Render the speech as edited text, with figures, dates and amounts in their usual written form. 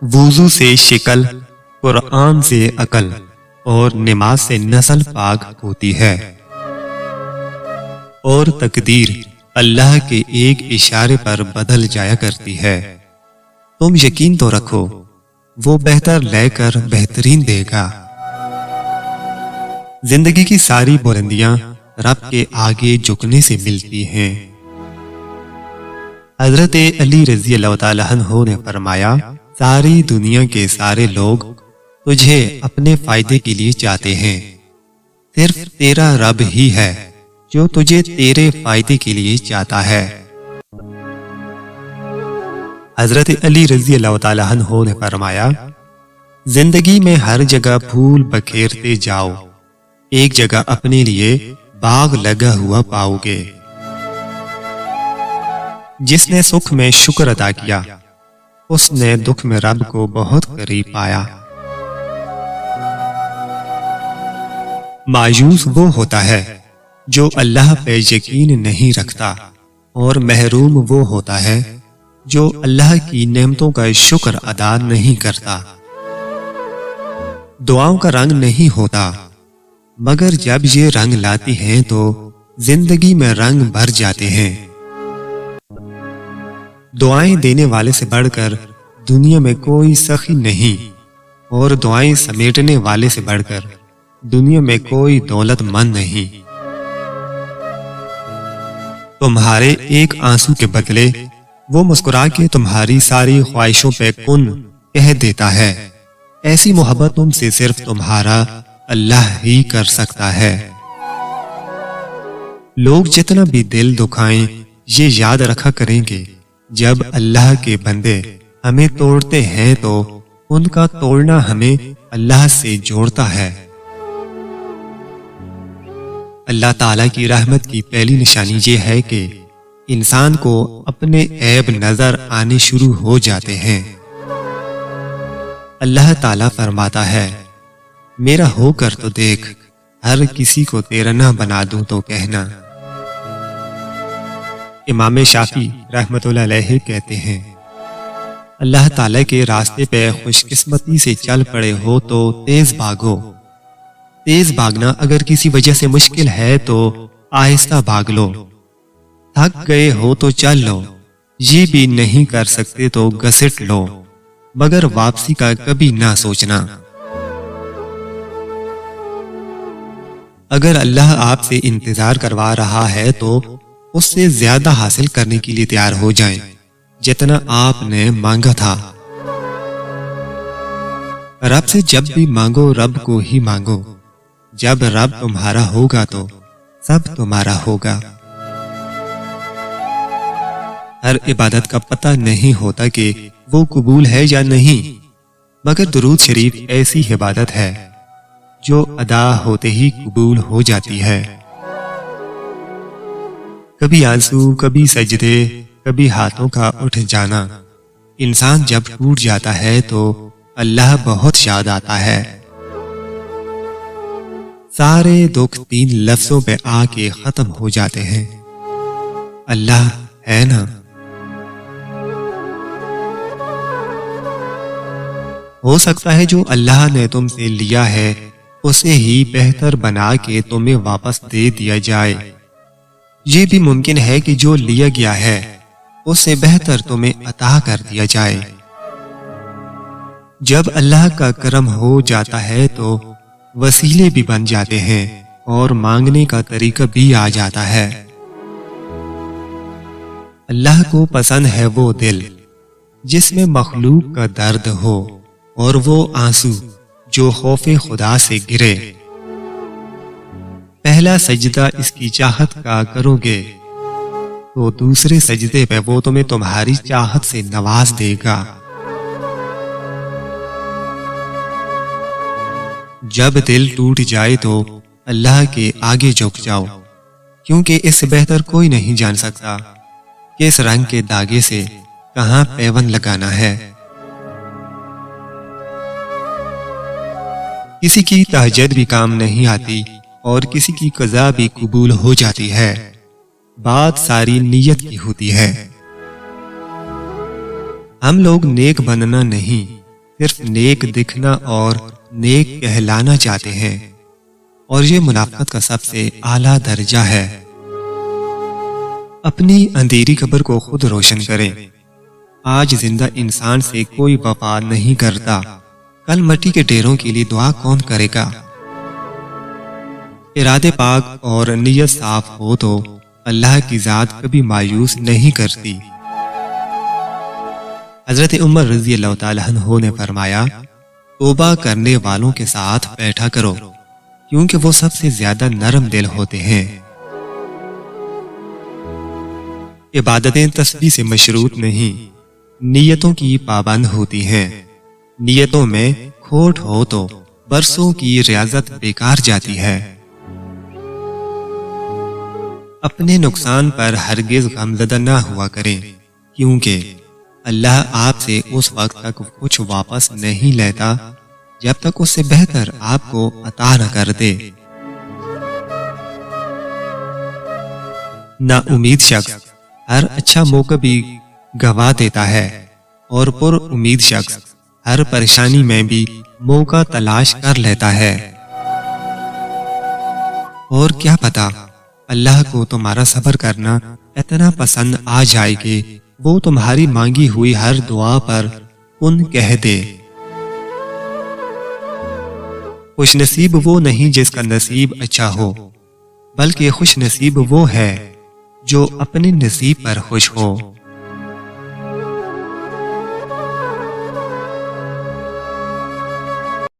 وضو سے شکل، قرآن سے عقل اور نماز سے نسل پاک ہوتی ہے، اور تقدیر اللہ کے ایک اشارے پر بدل جایا کرتی ہے۔ تم یقین تو رکھو، وہ بہتر لے کر بہترین دے گا۔ زندگی کی ساری بلندیاں رب کے آگے جھکنے سے ملتی ہیں۔ حضرت علی رضی اللہ تعالیٰ عنہ نے فرمایا، ساری دنیا کے سارے لوگ تجھے اپنے فائدے کے لیے چاہتے ہیں، صرف تیرا رب ہی ہے جو تجھے تیرے فائدے کے لیے چاہتا ہے۔ حضرت علی رضی اللہ تعالیٰ عنہ نے فرمایا، زندگی میں ہر جگہ پھول بکھیرتے جاؤ، ایک جگہ اپنے لیے باغ لگا ہوا پاؤ گے۔ جس نے سکھ میں شکر ادا کیا، اس نے دکھ میں رب کو بہت قریب پایا۔ مایوس وہ ہوتا ہے جو اللہ پہ یقین نہیں رکھتا، اور محروم وہ ہوتا ہے جو اللہ کی نعمتوں کا شکر ادا نہیں کرتا۔ دعاؤں کا رنگ نہیں ہوتا، مگر جب یہ رنگ لاتی ہیں تو زندگی میں رنگ بھر جاتے ہیں۔ دعائیں دینے والے سے بڑھ کر دنیا میں کوئی سخی نہیں، اور دعائیں سمیٹنے والے سے بڑھ کر دنیا میں کوئی دولت مند نہیں۔ تمہارے ایک آنسو کے بدلے وہ مسکرا کے تمہاری ساری خواہشوں پہ کن کہہ دیتا ہے۔ ایسی محبت تم سے صرف تمہارا اللہ ہی کر سکتا ہے۔ لوگ جتنا بھی دل دکھائیں، یہ یاد رکھا کریں گے، جب اللہ کے بندے ہمیں توڑتے ہیں تو ان کا توڑنا ہمیں اللہ سے جوڑتا ہے۔ اللہ تعالیٰ کی رحمت کی پہلی نشانی یہ ہے کہ انسان کو اپنے عیب نظر آنے شروع ہو جاتے ہیں۔ اللہ تعالیٰ فرماتا ہے، میرا ہو کر تو دیکھ، ہر کسی کو تیرا نہ بنا دوں تو کہنا۔ امام شافعی رحمت اللہ علیہ کہتے ہیں، اللہ تعالیٰ کے راستے پہ خوش قسمتی سے چل پڑے ہو تو تیز بھاگو۔ تیز بھاگنا اگر کسی وجہ سے مشکل ہے تو آہستہ بھاگ لو۔ تھک گئے ہو تو چل لو، یہ بھی نہیں کر سکتے تو گھسٹ لو، مگر واپسی کا کبھی نہ سوچنا۔ اگر اللہ آپ سے انتظار کروا رہا ہے تو اس سے زیادہ حاصل کرنے کے لیے تیار ہو جائیں جتنا آپ نے مانگا تھا۔ رب سے جب بھی مانگو رب کو ہی مانگو، جب رب تمہارا ہوگا تو سب تمہارا ہوگا۔ ہر عبادت کا پتہ نہیں ہوتا کہ وہ قبول ہے یا نہیں، مگر درود شریف ایسی عبادت ہے جو ادا ہوتے ہی قبول ہو جاتی ہے۔ کبھی آنسو، کبھی سجدے، کبھی ہاتھوں کا اٹھ جانا، انسان جب ٹوٹ جاتا ہے تو اللہ بہت یاد آتا ہے۔ سارے دکھ 3 لفظوں پہ آ کے ختم ہو جاتے ہیں، اللہ ہے نا۔ ہو سکتا ہے جو اللہ نے تم سے لیا ہے اسے ہی بہتر بنا کے تمہیں واپس دے دیا جائے۔ یہ بھی ممکن ہے کہ جو لیا گیا ہے اس سے بہتر تمہیں عطا کر دیا جائے۔ جب اللہ کا کرم ہو جاتا ہے تو وسیلے بھی بن جاتے ہیں اور مانگنے کا طریقہ بھی آ جاتا ہے۔ اللہ کو پسند ہے وہ دل جس میں مخلوق کا درد ہو، اور وہ آنسو جو خوف خدا سے گرے۔ پہلا سجدہ اس کی چاہت کا کرو گے تو دوسرے سجدے پہ وہ تمہیں تمہاری چاہت سے نواز دے گا۔ جب دل ٹوٹ جائے تو اللہ کے آگے جھک جاؤ، کیونکہ اس سے بہتر کوئی نہیں جان سکتا کہ اس رنگ کے داغے سے کہاں پیون لگانا ہے۔ کسی کی تہجد بھی کام نہیں آتی اور کسی کی قضا بھی قبول ہو جاتی ہے، بات ساری نیت کی ہوتی ہے۔ ہم لوگ نیک بننا نہیں صرف نیک دکھنا اور نیک کہلانا چاہتے ہیں، اور یہ منافقت کا سب سے اعلیٰ درجہ ہے۔ اپنی اندھیری قبر کو خود روشن کریں۔ آج زندہ انسان سے کوئی وفا نہیں کرتا، کل مٹی کے ڈھیروں کے لیے دعا کون کرے گا؟ ارادے پاک اور نیت صاف ہو تو اللہ کی ذات کبھی مایوس نہیں کرتی۔ حضرت عمر رضی اللہ تعالیٰ عنہ نے فرمایا، توبہ کرنے والوں کے ساتھ بیٹھا کرو، کیونکہ وہ سب سے زیادہ نرم دل ہوتے ہیں۔ عبادتیں تسبیح سے مشروط نہیں، نیتوں کی پابند ہوتی ہیں۔ نیتوں میں کھوٹ ہو تو برسوں کی ریاضت بیکار جاتی ہے۔ اپنے نقصان پر ہرگز غمزدہ نہ ہوا کریں، کیونکہ اللہ آپ سے اس وقت تک کچھ واپس نہیں لیتا جب تک اس سے بہتر آپ کو عطا نہ کر دے۔ نا امید شخص ہر اچھا موقع بھی گوا دیتا ہے، اور پر امید شخص ہر پریشانی میں بھی موقع تلاش کر لیتا ہے۔ اور کیا پتا اللہ کو تمہارا صبر کرنا اتنا پسند آ جائے کہ وہ تمہاری مانگی ہوئی ہر دعا پر کن کہہ دے۔ خوش نصیب وہ نہیں جس کا نصیب اچھا ہو، بلکہ خوش نصیب وہ ہے جو اپنے نصیب پر خوش ہو۔